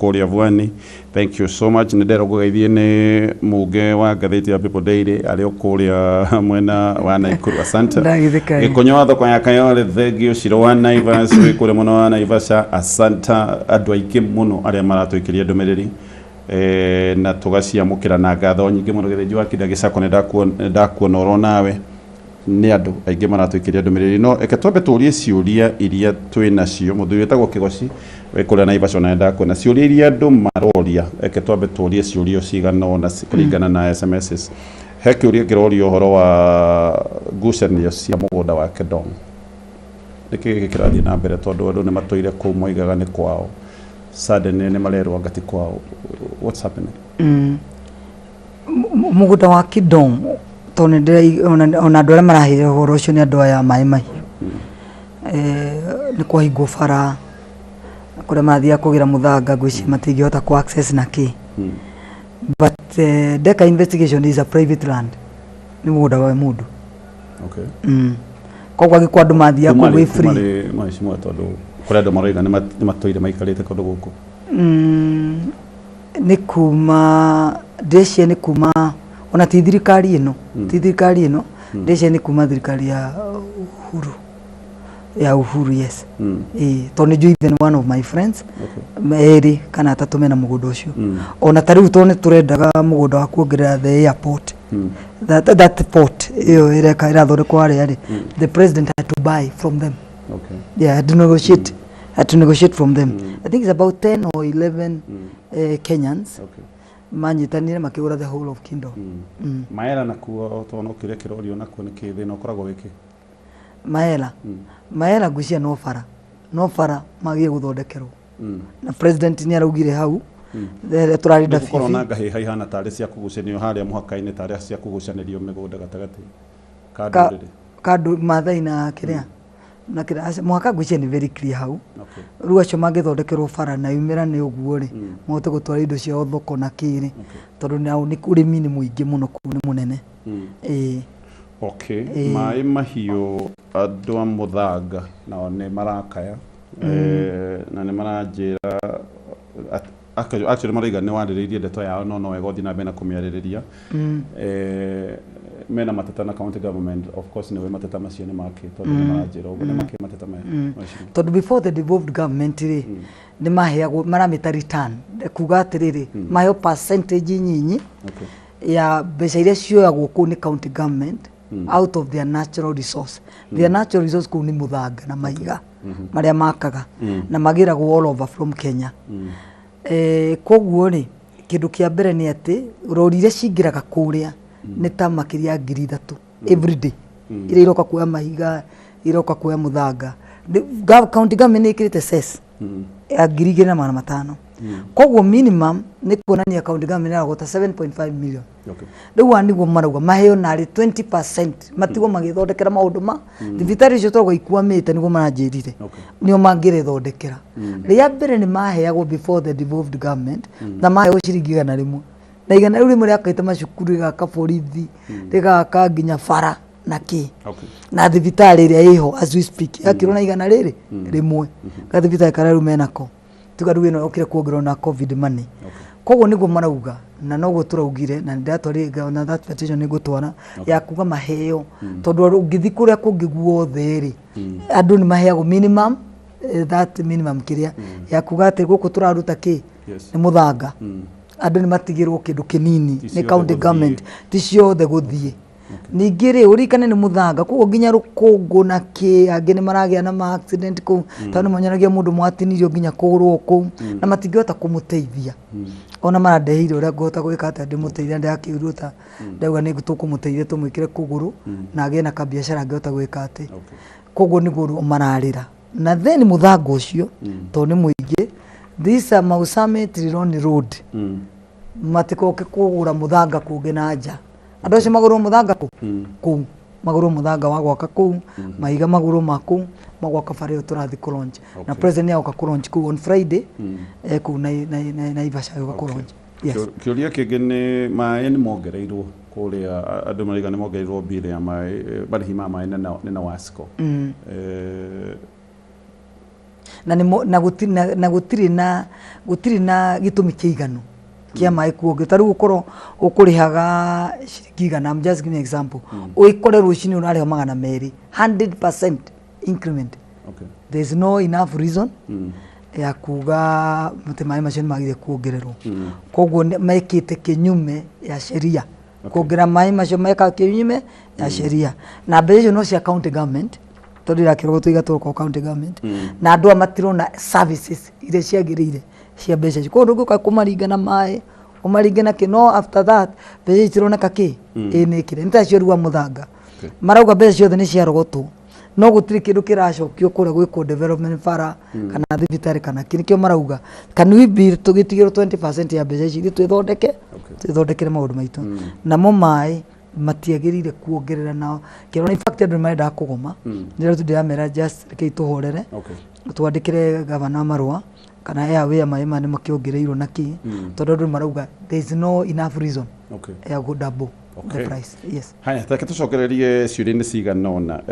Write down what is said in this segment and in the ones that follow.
kuria Vwani. Thank you so much. Ndero gugeithie ni muge wa ngatheti ya People Daily ari okuria mwena wa Nakuru. Asante. Gikonyo thoko ya Kayole thegio Shiro wa Naivas wikure muno wa Naivasha. Asante andu aingi muno aria maratwikiria ndumiriri na tugacia mukira na ngatho nyingi muno githinji wa kida gicako ndakuona oro nawe ni andu aingi maratwikiria ndumiriri no eke twambe turie ciuria iria twina cio muthui wetagwo Kigoci wikure Naivasha na ndakuona ciuria iria andu maroria eke twambe turie ciuria cigana na kuringana na SMSs he kiuria kiroria uhoro wa ngucanio cia mugunda wa Kedong niki gikirathie na mbere tondu andu ni matoire ku moigaga ni kwao suddenly ni malerwa ngati kwao. What's happening? Mugunda wa Kedong tonde ona ndore marahire horo cio ni andu aya mai ni kwa hingo fara kure mathia kugira muthanga ngwici matingihota ku access na ki but deka investigation is a private land ni mugunda wa mundu. Okay. Kogwa gikwa andu mathia ku we free maishimwa tondu kure andu maroiga ni matoire maikarite kundu guku ni kuma deshe ni kuma ona thirikari ino deshe ni kuma thirikari ya Uhuru yes toni juithe one of my friends eri kana atatu mena mugunda ucio ona tariu tone turendaga mugunda wa kuongerera the airport that port iyo ireka irathondekwo ari the president had to buy from them. Okay. Yeah, had to negotiate from them. I think it's about 10 or 11 Kenyans. Okay. Manyitanire makigura the whole of kingdom. Maela nakuo tono kire kirorio nakuo ni kithina ukoragwo wiki maela gucia no fara magie guthondekerwo na president ni araugire hau turarinda fifi korona ngahi haihana tari cia kugucanio haria muhaka-ini tari cia kugucanirio migunda gatagati kadu mathai na kiria na kira muhaka gucia ni very clear hau ruo acio mangithondekerwo fara na yumira ni uguo ri mote gutwara indo cia thoko na kiri tondu ni urimi ni muingi muno ku ni munene. Okay. Mai mahiu andu a muthanga nao ni marakaya na ni maranjira actually maraiga ni wandiriirie ndeto yao no wega uthi na mbere na kumiaririria mena mateta na county government of course ni we mateta macio ni make tondu ni maranjira uguo ni make mateta tondu before the devolved government ni maheagwo maramita return kuga atiriri mayo percentage nyinyi ya mbeca iria cioyagwo ku ni county government out of their natural resource. Their natural resource ku ni muthanga na maiga maria makaga na magiragwo all over from Kenya. Koguo ri kindu kia mbere ni ati rori iria cingiraga kuria ni ta makiria 3,000 every day iria iroka kuoya mahiga iroka kuoya muthanga county government ikirite cess ya 2,500. Koguo minimum ni kuonania county government aragota 7.5 million. Okay. Riu aniguo marauga maheo nari 20% matigo magithondekera maundu ma thibitari icio twago ikuamite niguo maranjirire nio mangire thondekera ria mbere ni maheagwo before the devolved government na maheo ciringi 100 na igana riu rimwe riakaite macukuru gaka borithi rigaka nginya bara na ki na thibitari iria iho as we speak yakirona igana riri rimwe ga thibitari kara ru menako tugaru ino okire kuongerwa na covid money. Koguo niguo marauga na noguo turaugire na ndatwari na that petition ni gutwara ya kuga maheo tondu ungithi kuria kungi guothe ri andu ni maheagwo minimum that minimum kiria ya kuga ati guku turaruta ki ni muthanga andu ni matigirwo kindu kinini ni county government ticio the guthie ningire urikane ni muthanga kugo nginya rukungu na ki angi ni maragia na accident ku tondu manyaragia mundu mwatinirio nginya kugurwo ku na matingihota kumuteithia ona maradehire uria ngota gwika ati ndimuteithia ndakiuruta ndauga ni tukumuteithia tumwikire kuguru na agie na kabiashara ngota gwika ati kugo ni guru mararira na then muthanga ucio to ni muingi this Mau Summit road matikoke kugura muthanga kungi na nja andu acio maguru muthanga ku maguru muthanga wa gwaka ku maiga maguru maku magwaka bare turathi ku launch na president yao ka ku launch ku on Friday ku na Ivasha yo ka launch. Yes. Kiuria kingi ni mai ni mongereirwo kuria andu mariga ni mongereirwo bill ya mai barihi ma mai na Wasco na gutiri na gitumi kiiganu kia mai kuonge taru gukorwo ukurihaga ciringi I'm just giving an example uikore rucini urariha magana meri 100% increment. Okay. There is no enough reason ya kuga muti mai macio magire kuongererwo koguo mekite kinyume ya sheria kuongerera mai macio meka kinyume ya sheria na mbeca no cia county government tondu irakirwo tuigatwo kwa county government na andu matirona services ire ciagirire cia mbeca icio koguo nguka kumaringana mai umaringana kino after that mbeca itironeka ki inikire nitacio ruwa muthanga marauga mbeca ciothe ni ciarogotwo no gutiri kindu kiracokio kure gwiko development fara kana thibitari kana kinikio marauga can we be tugitigiro 20% ya mbeca ici twithondekere maundu maitu namo mai matiagirire kuongerera nao kero in fact andu maenda kugoma ndira tudamera just reke tuhorere twandikire gavana marua kana airway mai mane makiongereirwo naki tondu andu marauga there is no enough reason ya go double the price. Yes. Haya, taka tucokererie ciuria-inĩ cigana ũna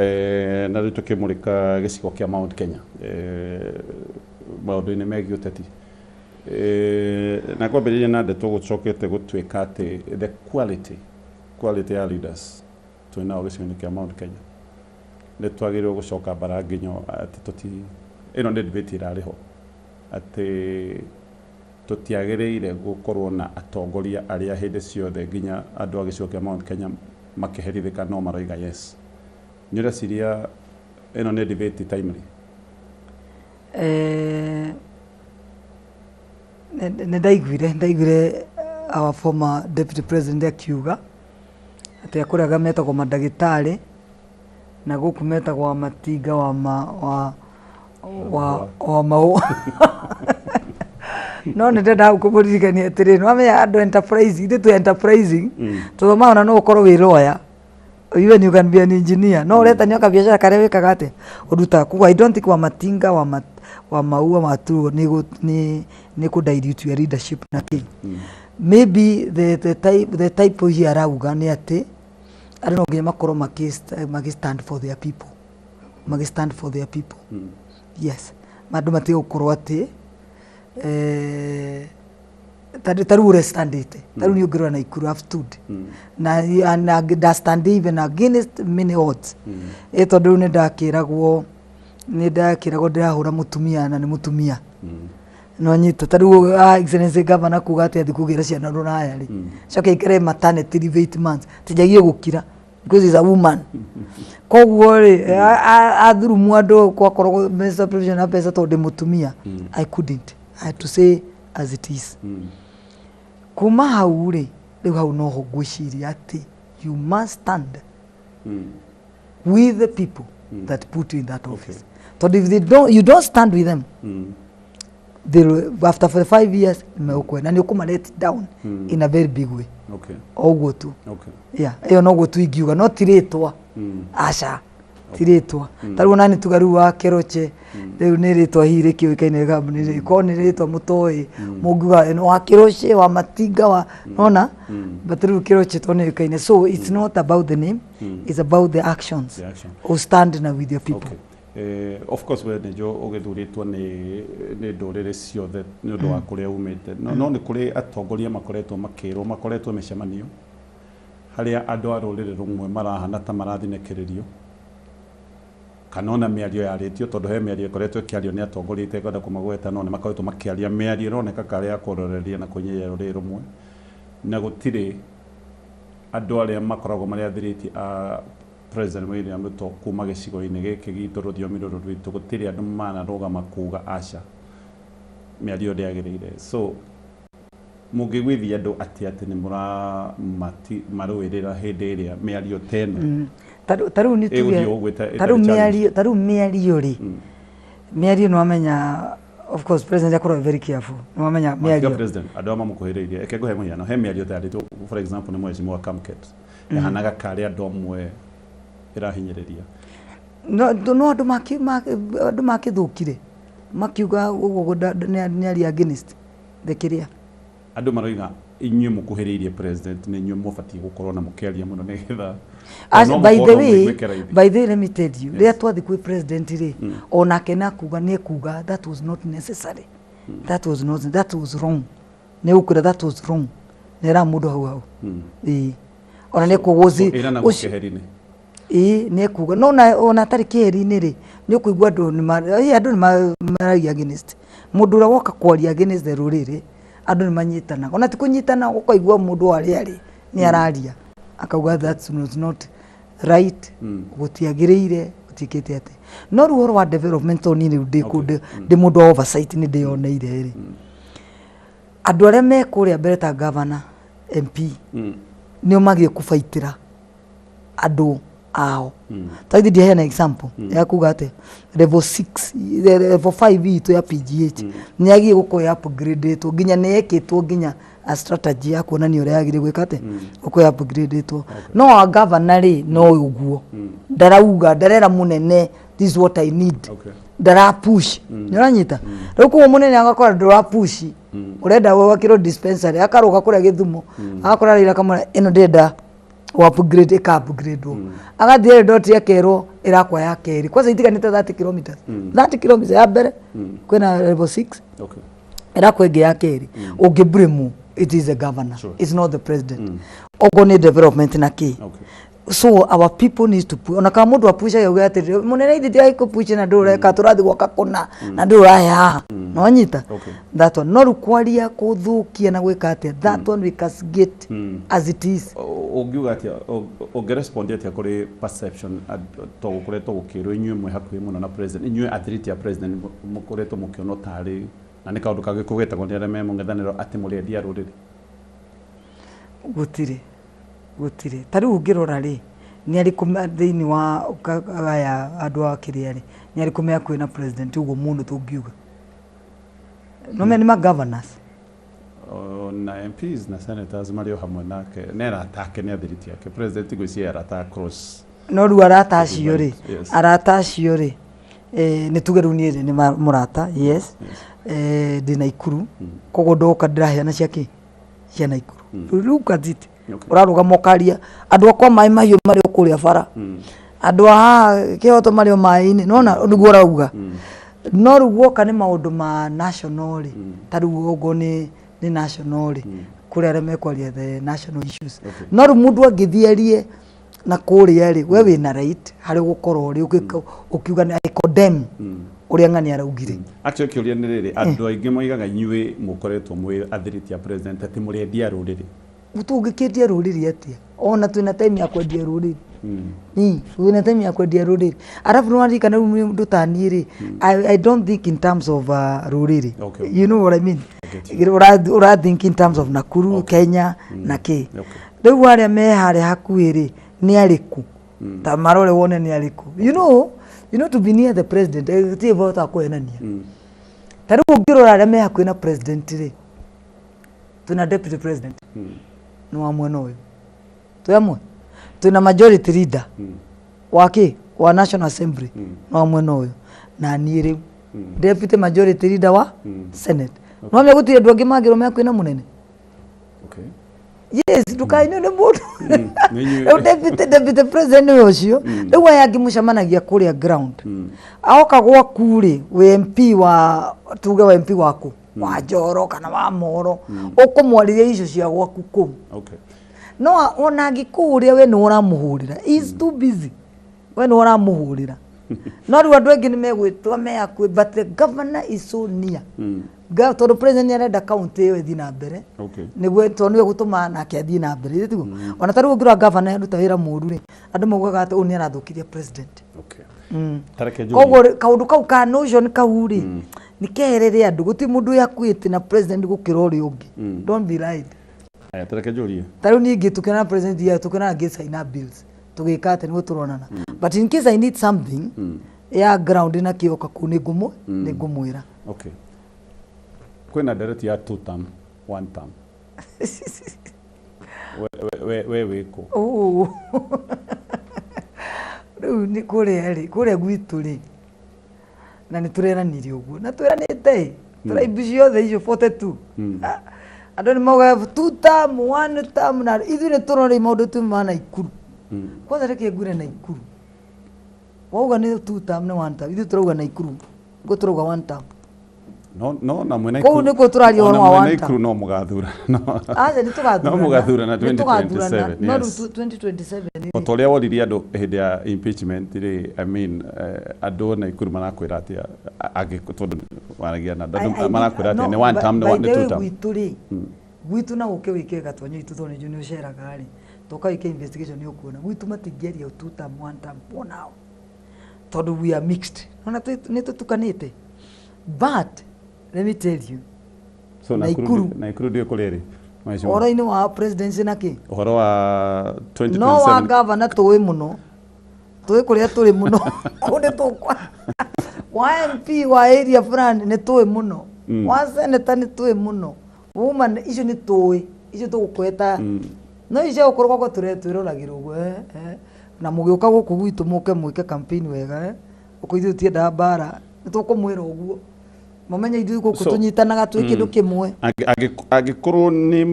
na rĩu tũkĩmũrĩka gĩcigo kĩa Mount Kenya maũndũ-inĩ megiĩ ũteti na kwambĩrĩria na ndeto gũcokete gũtuĩka atĩ the quality ya leaders twĩnao gĩcigo-inĩ kĩa Mount Kenya nĩ twagĩrĩirwo gũcoka mbara nginyo atĩ ĩno nĩ debate ĩrarĩ ho atĩ tutiagĩrĩire gũkorwo na atongoria arĩa hĩndĩ ciothe nginya andũ a gĩcigo kĩa Mount Kenya makĩherithĩka no maroiga yes. Nĩ ũreciria ĩno nĩ debate timely? Ndaiguire our former deputy president akiuga atĩ akũrega metagwo mandagĩtarĩ na gũkũ metagwo matinga wa mau no ndenda kuburirikania atiri no amenya andu enterprise inde to enterprising to maana no ukorwo wi lawyer even you can be an engineer no ureta nyo ka biashara kare wikaga ate uduta ku I don't think wa matinga wa maua matu ni ku dilute your leadership na ki maybe the type of here arauga ni ate I don't know nginya makorwo stand for their people yes mandu mati gukorwo ate taru restandite taru ni ugirwa na Nakuru have stood na da stand even against many odds tondu ni ndakiragwo ndirahura mutumia na ni mutumia no nyita taru excellence governor kuga ati kugira ciana ruraya ri coke ikere maternity leave 8 months tijagie gukira because is a woman koguo ri athurumu andu kwa korwo minister provision of pesa tondu mutumia I couldn't. I had to say as it is. Kuma hau ri riu hau no ho gwiciria ati you must stand with the people that put you in that office. So if you don't stand with them, after 45 years meukwe na ni ukuma let down in a very big way. Okay. Oguo tu. Okay. Yeah, iyo no gutu ingiuga no tiretwa. Aca. Tiretwa. Taru nani tugaru wa keroche. Riu ni ritwa hire kiukaine gabuni ko ni ritwa mutoi muguga no wa keroche wa matinga wa nona but riu keroche to ni kaine so it's not about the name it's about the actions. Or stand now with your people. Okay. Of course we nejo ogithuritwo ni ndorere ciothe ni undu wa kuria umite no ni kuri atongoria makoretwo makoretwo micemanio haria andu a rurire rumwe marahana ta marathinekererio kanona miario yaritio tondu he miario ikoretwo kiario ni atongoria itegwenda kumagweta no ni makoretwo makiaria miario roneka kare akororeria na kunyeya rurire rumwe na gutire andu aria makoragwo mari athiriti a President William Ruto kuma gicigo-ini giki gitu rũthiomi rũrũ rwitũ gũtirĩ andũ manarũgama kuga aca mĩario ndĩagĩrĩire so mũngĩgwithia andũ atĩ nĩ marũĩrĩra hĩndĩ ĩrĩa mĩario teno taru ni taru mĩario ri mĩario no amenya of course president akorwo very careful no amenya mĩario president andũ amamũkuhĩrĩirie eke ngũhe mũhiano he mĩario tarĩtwo for example nĩ mwezi mwa Kamket yahanaga kare andũ amwe irahinyĩrĩria no andu makithukire makiuga uguo ni ari against the kiria andu maroiga inyuĩ mũkuhĩrĩirie president nĩ inyuĩ mũbatiĩ gũkorwo na mũkĩaria mũno nĩgetha by the way let me tell you rĩrĩa twathi kwĩ president rĩ onake nakuga nĩ kuga that was not necessary that was wrong nĩ gũkwĩra that was wrong nĩra mũndũ hau ona nĩ kũgũzi nĩ kuga no ona tarĩ kĩheri-inĩ rĩ nĩ ũkũigua andũ nĩ maragia against mũndũ ũrĩa woka kwaria against rũrĩrĩ andũ nĩ manyitanaga ona ti kũnyitana ũkaigua mũndũ arĩa arĩ nĩ araria akauga that was not right gũtiagĩrĩire gũtikĩte atĩ no rĩu ũhoro wa development oni rĩu ndĩ mũndũ wa oversight nĩ ndĩyoneire rĩ andũ arĩa me kũrĩa mbere ta governor MP nĩo magiĩ kũbaitĩra andũ ao taithi ndihe na example ya kuga ate level 6 level 5 itu ya PGH ni agi guko upgrade to ginya ne ekitwo ginya a strategy ya kuonania uri agire gwika ate uko upgrade to no a governor ri no uguo ndarauga ndarera munene this is what I need ndara push nyoranyita ruko munene agakora ndara push urenda wakiro dispensary akaruka kuria githumo akora rira kamwe ino ndenda upgrade upgrade agathie dot ya kero irakwa ya keri kwanza itiganite 30 km 30 km ya mbere kwena level 6 irakwa ingi ya keri ungibremu it is the governor it's not the president ogo ni development na ki so our people need to push ona kama mundu apusha yoga ati munene ithiti aiko push na ndore ka turathi gwaka kuna na ndura ya no nyita that one no rukwaria kuthukia na gwika ati that one we can get as it is ungiuga ati ungerespond ati kuri perception to gukoretwo gukirwo inyuĩ mwe hakuhĩ muno na president inyuĩ authority ya president mukoretwo mukiono tari na ni kaundu kage kugetagwo ni arĩa me mũng'ethanĩro ati mũrĩ endia rũrĩrĩ gutire tari ungirora ri ni ari thĩinĩ wa aya andũ a kĩrĩa ri ni ari kumea kwĩna president uguo mũndũ tũngiuga no me ni ma governors na MPs na senators mario hamwe nake nera atake ni authority yake president gwĩcia arata cross no ru arata acio ri ni tugeru ni ni murata yes di Nakuru kogo ndoka ndiraheana ciake cia Nakuru riu kathiti uraruga mokaria andu akwa mai mahiu mari okuria bara andu a kihoto mari mai-ini nona niguo rauga no rugo kana maundu ma national taru ugo ni national kuria arĩa mekwaria the national issues no ru mundu angithierie na kuria ri we wina right hari gukorwo ri ukiuga ni I condemn uria ngani araugire actually kiuria ni riri andu aingi moigaga inyuĩ mukoretwo mwe authority ya president ati muri endia rũrĩrĩ utugikitie rũrĩrĩ atia ona twina time ya kwendia rũrĩrĩ twina time ya kwendia rũrĩrĩ arabu no arika na mundu tani ri I don't think in terms of rũrĩrĩ you know what I mean ura think in terms of Nakuru Kenya na ki riu aria me hare hakuhĩ ri ni ariku ta marore wone ni ariku you know to be near the president ti vota kwenania tari ungirora aria me hakuhĩ na president ri tuna deputy president no amwe no tuyamwe tuna majority leader wake wa National Assembly no amwe no na ni ri deputy majority leader wa Senate no me gutire ndwangi magiro me hakuhĩ na munene yes dukaino ne mundu deputy president ucio riu yangi mucamanagia kuria ground aoka gwaku ri we MP wa tuge wa MP waku wa Njoro kana wa Moro ukumwariria icio cia gwaku kum no ona ngikuria we no uramuhurira is too busy we no uramuhurira no riu andu engi ni megwitwa me akwe but the governor is so near tondu president arenda county iyo ithi na mbere niguo tondu gutuma nake athi na mbere tiguo ona tari ungira governor aruta wira muru ri andu mogaga ati uni arathukiria president koguo kaundu kau ka notion kau ri ni kerere andu guti mundu yakwite na president gukira uri ungi don't be right aya tareke juria tari ni ngitukana na president ya tukana ngi sign bills tugika ati ni turonana but in case I need something ya ground na kioka ku ni ngumwira kwena direct ya 2 term 1 term we wiko riu ni kuria gwitu ri na ni tureranirie uguo na tweranite turaibu ciothe icio 42 Andũ nĩ mauga 2 term 1 term na ithuĩ nĩ tũrore maũndũ tuma Nakuru. Kwanza reke ngwĩre Nakuru. Wauga nĩ 2 term nĩ 1 term. Ithuĩ tũrauga Nakuru. Ngo tũrauga 1 term. No na mwena Nakuru. Kũu nĩkuo tũraria ũhoro wa 1 term. Nakuru no mũgathura. Aja nĩ tũgathura. No mũgathura na 2027. No 2027. Otoria woririe andũ hĩndĩ ya impeachment ri I mean andũ Nakuru marakwĩra atĩ tondũ waragia na andũ marakwĩra atĩ nĩ 1 term nĩ 2 term. Gwitũ na ũke wĩke gatonyo itũ tondũ nĩ ũceraga rĩ. Toka wĩke investigation nĩ ũkuona. Gwitũ matingĩaria 2 term 1 term for now. Tondũ we are mixed. Ona nĩ tũtukanĩte. But let me tell you. So Nakuru ndio kũrĩrĩ. Ũhoro-inĩ wa presidency na kĩ? Ũhoro wa 2027. No wa governor tũĩ mũno. Tũĩ kũrĩa tũrĩ mũno. Kũndĩ tũkwa. Wa MP wa area fulani nĩ tũĩ mũno. Wa senator nĩ tũĩ mũno. Woman icio nĩ tũĩ. Icio tũgũkweta. No icio ũkorwo kwa twĩroragĩra ũguo na mũgĩũka gũkũ gwitũ mũke mwĩke campaign wega ũkũithio tienda mbara nĩ tũkũmwĩra ũguo. Momenye ithuĩ gũkũ tũnyitanaga twĩ kĩndũ kĩmwe. Angĩkorwo nĩ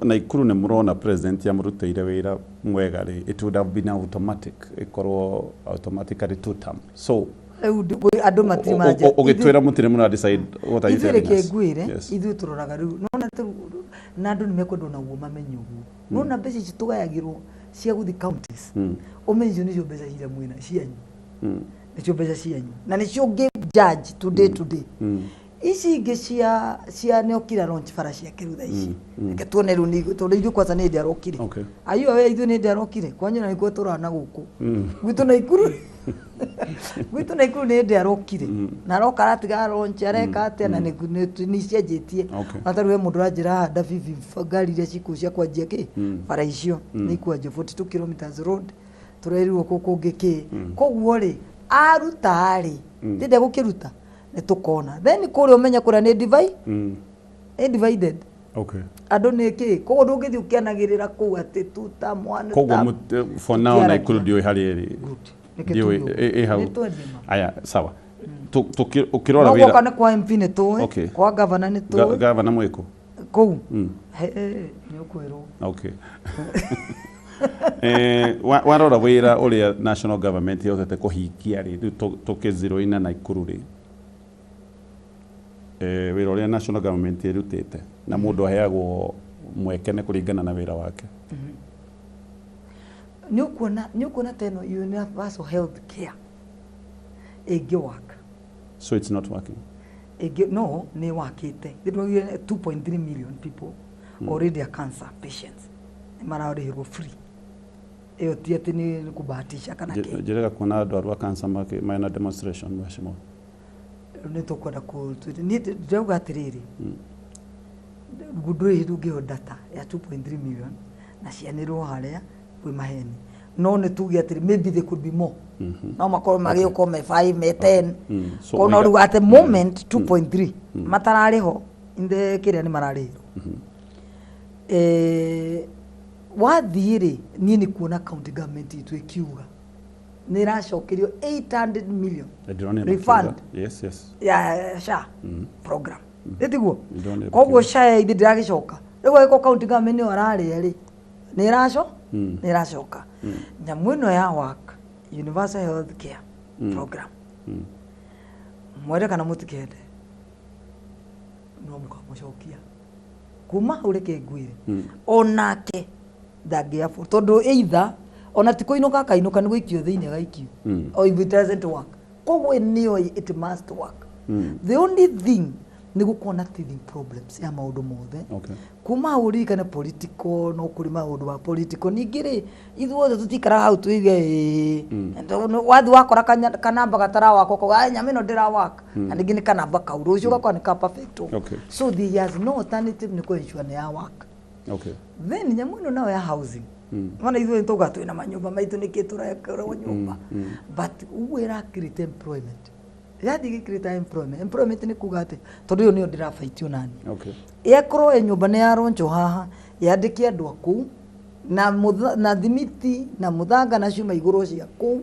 Nakuru nĩ mũrona president yamũrutĩire wĩra mwega rĩ, it would have been automatic ikorwo automatically 2 term. So andũ matimanja ũgĩtwĩra mũtire mũna decide what are you telling us? Ithuĩ ngwĩre ithuĩ tũroraga rĩu nona na andũ nĩ mekwenda naguo mamenye ũguo. Nona mbeca ici tũgayagĩrwo cia gũthi counties. Ũmenyo nĩcio mbeca cia mwĩna cianyu. Nĩcio mbeca cianyu na nĩcio judge today. Ici ingĩ cia neokira launch bara cia kĩrutha ici. Reke tuone rĩu nĩ tondũ ithuĩ kwanza nĩ ndarokire. Ayũ we ithuĩ nĩ ndarokire kwanya na nĩkuo tũrana gũkũ. Gwitũ Nakuru. Gwitũ Nakuru nĩ ndarokire. Na roka aratiga launch areka atĩa na nĩ cianjĩtie. Atarĩ we mũndũ ranjĩra handa bibi ngari iria cikũ cia kwanjia kĩ bara icio nĩ ikwanjia 42 kilometers road. Tũrerirwo kũkũ ngĩkĩ. Koguo rĩ aruta rĩ ndende gũkĩruta nĩ tũkona then kũrĩa ũmenya kũrĩa nĩ divided andũ nĩ kĩ koguo ndũngĩthiĩ ũkĩanagĩrĩra kũu atĩ 2 term 1 term koguo for now Nakuru ndio harĩ ndio hau aya sawa ukirora wira kana kwa MP nĩ tũĩ kwa governor nĩ tũĩ governor mwĩkũ kũu nĩ ũkwĩrwo warora wĩra ũrĩa national government yotete kũhingia rĩ tũkĩzero-ina Nakuru rĩ wĩra ũrĩa national government ĩrutĩte na mũndũ aheagwo mweke nĩ kũringana na wĩra wake. Nĩ ũkuona teno universal health care ĩngĩ work. So it's not working? No, nĩ wakĩte. 2.3 million people already are cancer patients. Mararĩhĩrwo free. Iyo ti ati ni kubahatisha kana kĩ. Njĩraga kuona andũ arũa cancer maina demonstration mheshimiwa. Nĩ tũkwenda nĩ ndĩrauga atĩrĩrĩ. Gũndũ hĩndũ ngĩho data ya 2.3 million na cianĩrwo harĩa kwĩ maheni. No nĩ tuge atĩrĩ maybe they could be more. No makorwo magĩũka me 5 me 10. Kono rĩu at the moment 2.3 matararĩho inde kĩrĩa nĩ mararĩhwo. Wathiĩ niĩ nĩ kuona county government itũ ĩkiuga nĩ iracokerio 800 million refund. Yes. Ya SHA program. Ndĩtiguo. Koguo SHA ithĩ ndĩragĩcoka. Rĩu ĩko county government nĩ ararĩa rĩ. Nĩ iracoka. Nyamũ ĩno ya work universal health care program. Mwere kana mũtikende. No mũkamũcokia. Kuma ureke ngwire. Onake ndangĩa tondũ either ona tikoinuka kainuka nĩ gũikio thĩinĩ gaikio or if it doesn't work koguo nĩyo it must work. The only thing nĩ gũkona teething problems ya maũndũ mothe kuma ũririkane political no kũrĩ maũndũ wa political ningĩ rĩ ithuothe tũtikara hau tuige wathi wakora kanamba gatara wako koga nyama ĩno ndĩra work na ningĩ nĩ kanamba kau rũciũ gakwa nĩ ka perfect. So there is no alternative nĩ kũensure nĩ ya work. Then nyamũ ĩno nayo ya housing mana ithuĩ nĩtũga twĩna manyũmba maitũ nĩkĩ tũrekĩrwo nyũmba but uwĩra create employment yathi create employment nĩ kuga atĩ tondũ ũyũ nĩyo ndĩrabaitio nani yakorwo nyũmba nĩ yaronjwo haha yandĩke andũ akũu na thimiti na mũthanga na cuma igũrũ cia kũu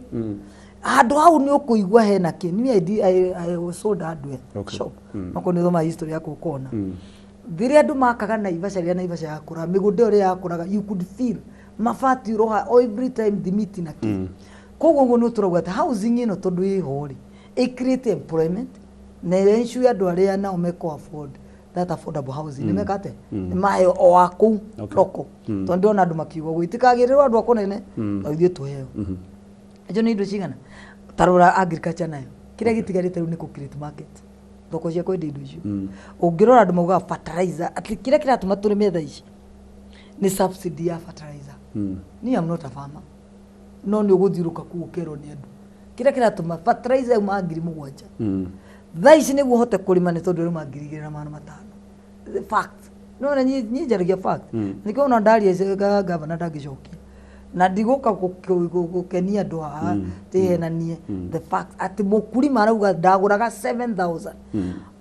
handũ hau nĩ ũkũigua hena kĩ niĩ I sold hardware shop nako nĩ thoma history yako kona Thire andu makaga Naivasha ria Naivasha yakura migundo ria yakuraga you could feel mafati roha every time the meeting na ki kogo ngo nuturagwa ati housing ino tondu ihori create employment na ensure andu aria na umeko afford that affordable housing ni mekate ni mayo o aku roko tondu ona andu makiugo gwitikagirwa andu akonene aithie tuheo ejo ni indo cigana tarura agriculture nayo kiria gitigarite riu ni ku create market thoko cia kwendia indo icio ungirora andu mauga fertilizer at kiria kiratuma turi metha ici ni subsidy ya fertilizer ni am not a farmer no ni uguthiruka kuukero ni andu kiria kiratuma fertilizer ya magiri mugwanja tha ici niguo hote kurima ni tondu ri magiri 2,500 the fact no na ni njaragia fact nikio no ndaria governor ndagicokia na ndiguka gukenia andu a tihenanie the fact ati mukurima arauga ndaguraga 7,000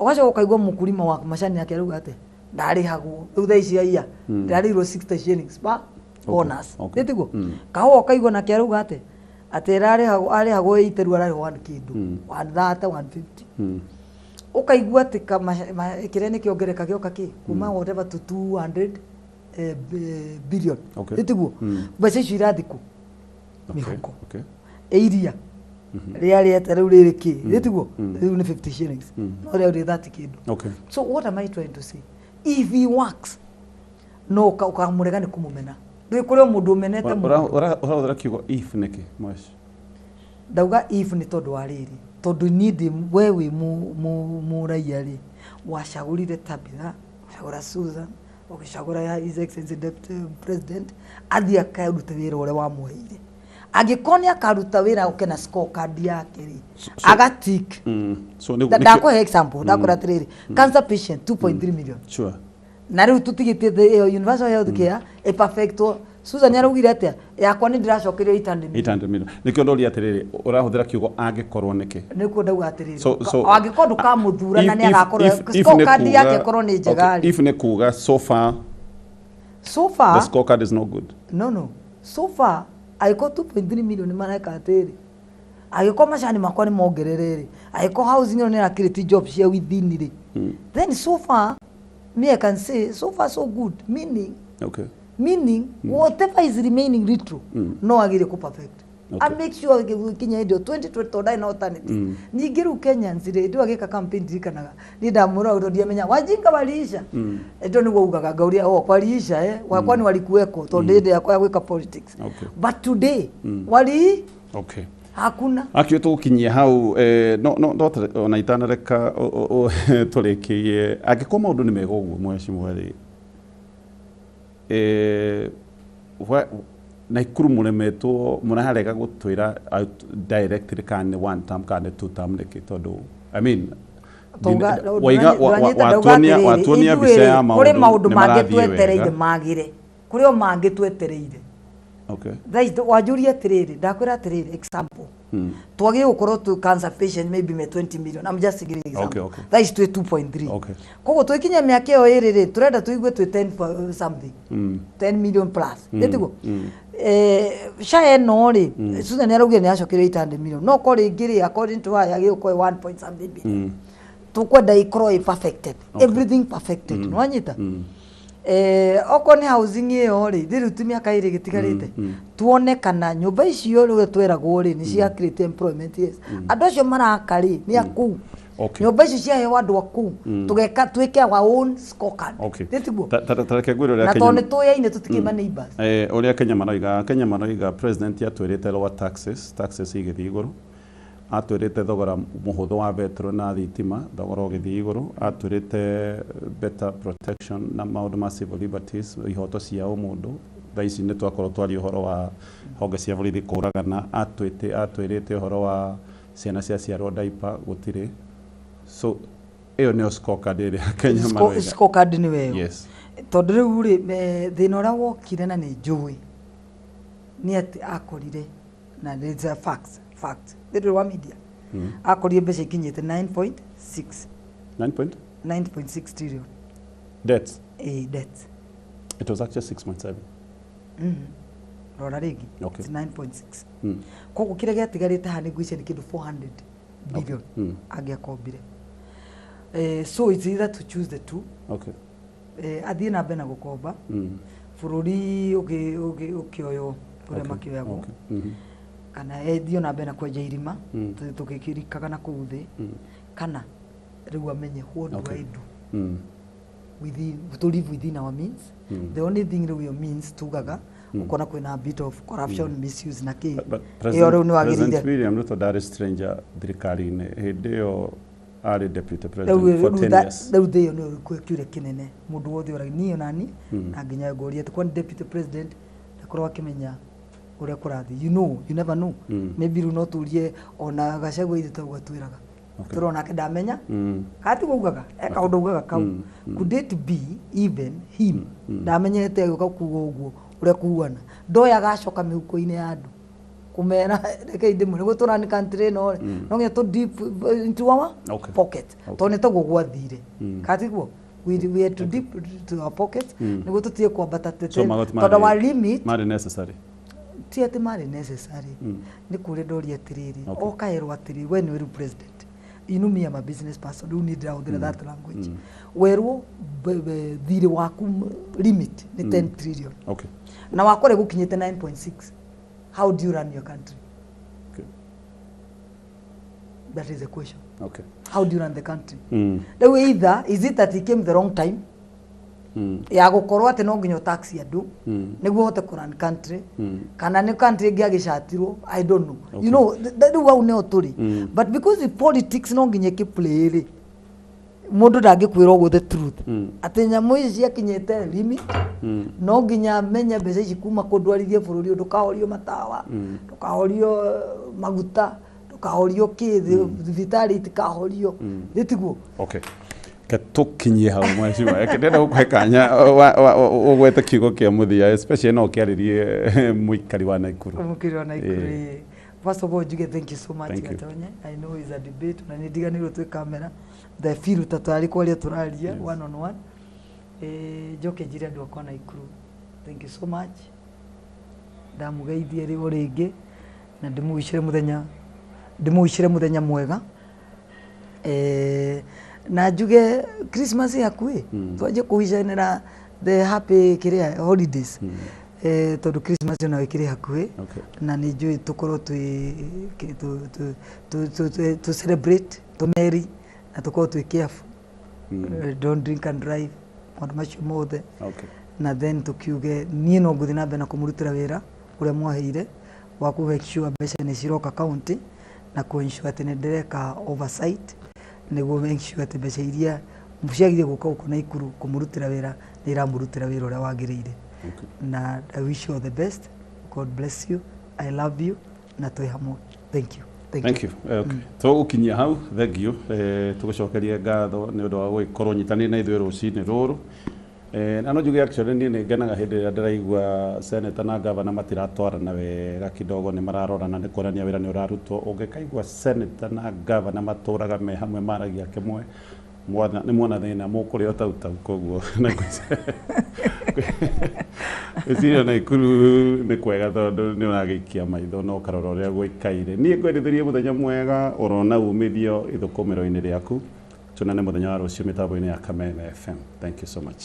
ugacoka ukaigua mukurima wa macani yake arauga ati ndarihagwo riu tha ici aia ndarirwo 60 shillings ba bonus nditiguo kaho ukaigua na kiarauga ati arihagwo iteru arihagwo 1 kindu 130 150 ukaigua ati kirene kiongereka gioka ki kuma whatever to 200 billion nditiguo mbeca icio irathiku mihuko iria ria riu riri ki nditiguo riu ni 50 shillings no riu ri 30 kindu so what am I trying to say if he works no ukamurega ni kumumena ndui kurio mundu umenete ura kiugo if niki mwashi ndauga if ni tondu wariri tondu need wewe mu raia ri wacagurire Tabitha wacagura Susan wakishagura ya His Excellency Deputy President athia akaruta wira ure wa muheire agikoni akaruta wira ukena scorecard yake ri agatik so ndako example ndakora tiriri cancer patient 2.3 million sure na riu tutigitie universal health care e perfecto Susan yarugire atia yakwa ni ndiracokerio 800 million nikio ndori atiriri urahuthira kiugo angikorwo niki nikuo ndauga atiriri angikorwo ndukamuthura na ni agakorwo scorecard yake korwo ni njega if ni kuga so far the scorecard is not good no so far aiko 2.3 million maraka atiri aiko macani makwa ni mongererere aiko housing no ni create jobs here within ri then so far me I can say so far so good meaning whatever is remaining retro no agire ku perfect and make sure Kenya ndio 2020 na alternative nigiru Kenya nzire ndio agika campaign dirikanaga ni ndamura urodia menya wajinga waliisha ndio ni ugaga gauria waliisha wakwa ni walikuweko tondu ndio yakwa gwika politics but today wali hakuna akio tukinyia hau no ona itanareka turekie agikoma undu ni megoguo mweshimwe ri Nakuru muremetwo muraharega gutwira directly kan one term kan 2 term niki tondu I mean watuonia bisa ya maundu mangitwetereire magire kuri o mangitwetereire that wajuria tiriri ndakwira tiriri example twagi gukorwo tu cancer patient maybe 20 million I'm just giving example that is 2.3 kogo twikinya miaka yo iriri turenda tuigue 10 something 10 million plus ndetigo shae no ri Susan yarauge ni acokire 800 million no ko ringiri according to her yagi uko 1.something billion tukwenda ikoro perfected everything perfected no anyita okoni housing iyo ri thiru tumia kairi gitigarite tuone kana nyumba icio ri twiragwo ri ni cia create employment andu acio marakari ni aku nyumba icio cia hewa andu aku tugeka twike our own scorecard nditiguo tareke gwiro ria Kenya na tone tuyaine tutikima neighbors uria Kenya manoiga president atwirite lower taxes igithii iguru atwirite thogora muhuthu wa betro na thitima thogora ugithii iguru atwirite better protection na maundu ma civil liberties ihoto cia mundu thaici ni twakorwo twari uhoro wa honge cia borithi kuragana atwirite uhoro wa ciana cia ciarwo diaper gutire so iyo ni scorecard iri Kenya manoiga scorecard ni wewe tondu riu ri thina uria wokire na ni njui ni ati akorire na it's a fact the wa media akorire mbeca ikinyite 9.6 trillion debts debts it was actually 6.7 rora rigi it's 9.6 kogo kire giatigarite hani guice ni kindu 400 billion agia kombire so it's either to choose the two athie na mbere na gukomba bururi ukioyo uria makioyagwo kana ethio na mbere na kwenja irima tugikirikaga na kuu thi kana riu amenye what do I do to live within our means. The only thing riu means tugaga ukona kwina a bit of corruption, misuse na ki President William Ruto ndari stranger thirikari-ini hindi iyo ari deputy president for 10 years. Riu thiyo ni kwikire kinene mundu wothe ora niyo nani na nginya ngoria tukwa deputy president ndakorwo akimenya uria kurathi. You never know. Maybe riu no turie ona Gachagua ithe gwatwiraga turona ke ndamenya kati gugaga eka undu ugaga kau could it be even him ndamenyete guka kuuga uguo uria kuana ndoya gacoka mihuko-ini ya andu kumera reke inde mwe gutura ni country no nginya to deep into our pocket tone to gugwathire kati guo we had to deep to our pocket nigo tutie kwambata tete tonda wa limit mari necessary tiate mari necessary ni kure ndori atiriri okairwa atiriri when you president me am a business person, you need out that language. Where thire waku limit ni 10 trillion. Okay. Na wakore gukinyite 9.6. How do you run your country? Okay. That is the question. Okay. How do you run the country? The way either is it that he came the wrong time? Ya gukorwo ati no nginya taxi andu niguo hote kuran country kana ni country ngi agicatirwo I don't know. Okay. You know that wa ne oturi but because the politics no nginya ki play ri mundu ndangikwira go the truth ati nyamu ici akinyete limit no nginya menye mbeca ici kuma kundwarithie bururi ndukahorio matawa ndukahorio maguta ndukahorio thibitari itikahorio thitiguo. Okay. Tukinyie hau mweciwa ndenda gukwekanya ugwete kiugo kia muthia especially no kiaririe muikari wa Nakuru. Muikari wa Nakuru. First of all, thank you so much Gatonye. I know it's a debate na nidiganirwo twi kamera the feel tatari kwaria turaria one on one. Joke njire andu akwa Nakuru. Thank you so much. Ndamugeithie riu ringi na ndimuishire muthenya mwega. Na njuge Christmas yakui twaje kuhishanira the happy kiria holidays tondu Christmas na ikiri hakui na ni njui tukorwo to celebrate to merry na tukorwo twi careful don't drink and drive on much more na then tukiuge nie no nguthi na mbere na kumurutira wira uria mwaheire wa ku make sure mbeca ni ciroka county na ku ensure ati ni ndireka oversight niguo make sure ati mbeca iria muciagire guka uko Nakuru kumurutira wira ni iramurutira wira uria wagiriire. Na I wish you all the best. God bless you. I love you na twi hamwe. Thank you. Thank you. Okay. Tugukinyia hau thank you. Tugucokeria ngatho ni undu wa guikorwo nyitani na ithuĩ rũcinĩ rũrũ. Na no njuge actually ni ngenaga hĩndĩ ĩrĩa ndĩraigua Seneta na Governor matiratwarana wega kidogo ni mararorana ni kuonania wĩra nĩ ũrarutwo. Ũngĩkaigua Seneta na Governor matũraga me hamwe maragia kĩmwe nĩ muona thĩna mũkũrĩa tautau koguo Eciria Nakuru nĩ kwega tondũ nĩ ũragĩikia maitho no ũkarora ũrĩa gũikaire. Niĩ ngwendithĩrie mũthenya mwega ũrona umithio ithũkũmĩro-inĩ rĩaku. Tuna nĩ mũthenya wa rũciũ mĩtambo-inĩ ya Kameme FM. Thank you so much.